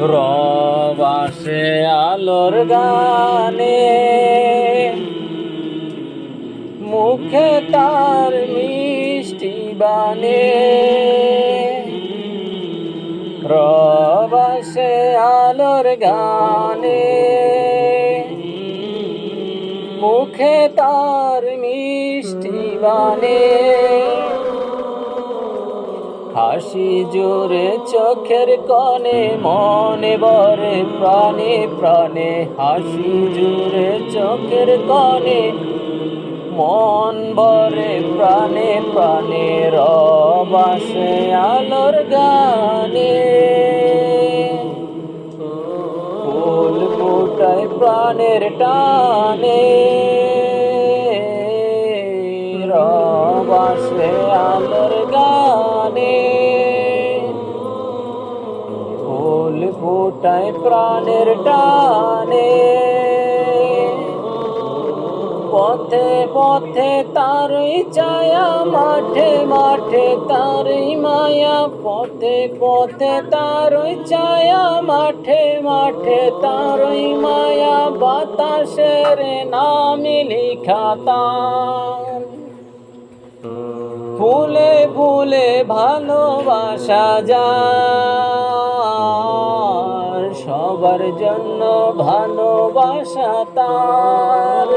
রব আসে আলোর গানে, মুখে তার মিষ্টি বাণী। রব আসে আলোর গানে, মুখে তার মিষ্টি বাণী। হাসি জোরে চোখের কোণে, মনে ভরে প্রাণে প্রাণে। হাসি জোরে চোখের কোণে, মন ভরে প্রাণে প্রাণে। রব আসে আলোর গানে, ফুল ফোটায় প্রাণের টানে। রব আসে আলোর গানে, ফুল ফোটায় প্রাণের টানে। পথে পথে তারই ছায়া, মাঠে মাঠে তারই মায়া। পথে পথে তারই ছায়া, মাঠে মাঠে তারই মায়া। বাতাসের নামে লেখা তার, ফুলে ফুলে ভালোবাসা যার, সবার জন্য ভালোবাসা তার।